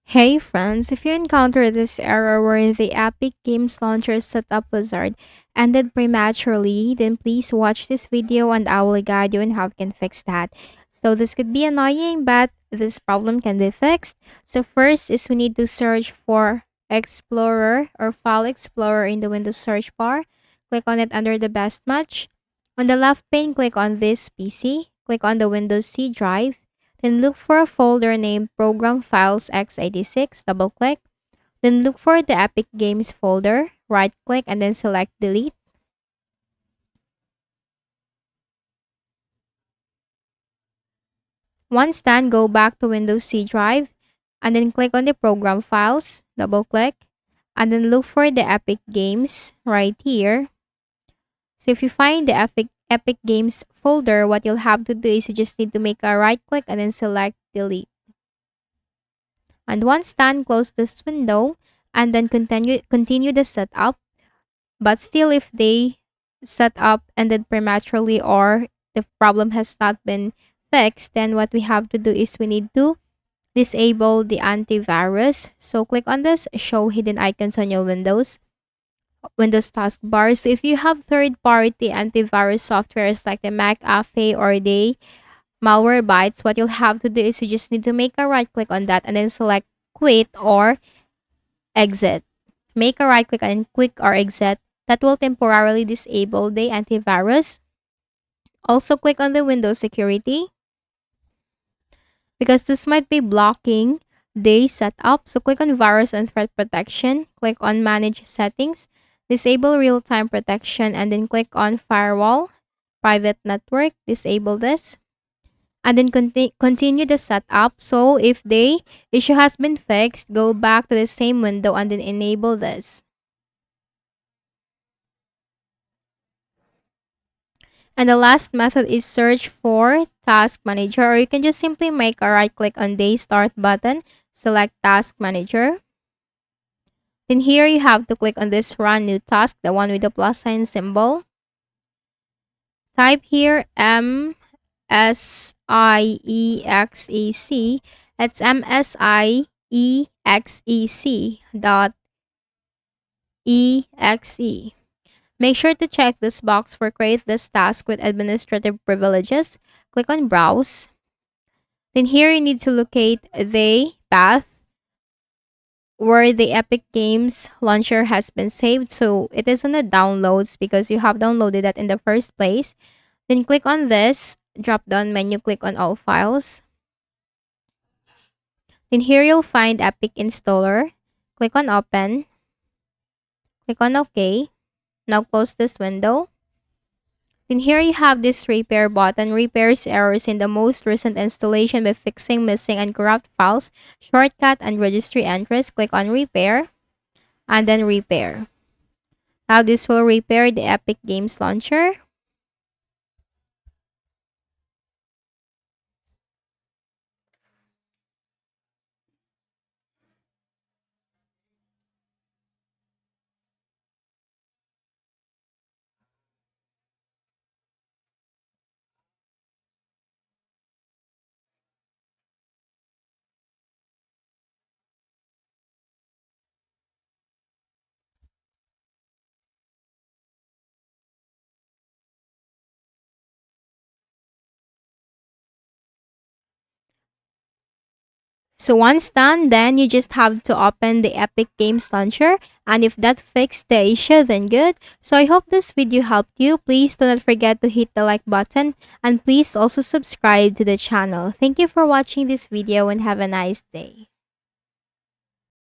Hey friends, if you encounter this error where the Epic Games Launcher setup wizard ended prematurely, then please watch this video and I will guide you on how you can fix that. So this could be annoying, but this problem can be fixed. So first is we need to search for Explorer or File Explorer in the Windows search bar. Click on it under the best match. On the left pane, click on this PC. Click on the Windows C drive. Then look for a folder named Program Files x86, double click. Then look for the Epic Games folder, right click and then select delete. Once done, go back to Windows C drive and then click on the Program Files, double click, and then look for the Epic Games right here. So if you find the Epic Games folder, what you'll have to do is you just need to make a right click and then select delete. And once done, close this window and then continue the setup. But still, if they set up ended prematurely or the problem has not been fixed, then what we have to do is we need to disable the antivirus. So click on this show hidden icons on your Windows taskbar. So if you have third-party antivirus softwares like the McAfee or the Malwarebytes, what you'll have to do is you just need to make a right click on that and then select quit or exit. Make a right click and quit or exit. That will temporarily disable the antivirus. Also click on the Windows security because this might be blocking the setup. So click on virus and threat protection. Click on manage settings. Disable real-time protection and then click on firewall, private network. Disable this. And then continue the setup. So if the issue has been fixed, go back to the same window and then enable this. And the last method is search for Task Manager, or you can just simply make a right click on the Start button, select Task Manager. Then here you have to click on this Run New Task, the one with the plus sign symbol. Type here MSIEXEC. That's MSIEXEC.exe. Make sure to check this box for create this task with administrative privileges. Click on browse. Then here you need to locate the path where the Epic Games launcher has been saved. So it is on the downloads because you have downloaded that in the first place. Then click on this drop down menu, click on all files. Then here you'll find Epic Installer. Click on open. Click on OK. Now close this window. Then here you have this repair button. Repairs errors in the most recent installation by fixing missing and corrupt files, shortcut and registry entries. Click on repair and then repair. Now this will repair the Epic Games Launcher. So once done, then you just have to open the Epic Games Launcher. And if that fixed the issue, then good. So I hope this video helped you. Please do not forget to hit the like button. And please also subscribe to the channel. Thank you for watching this video and have a nice day.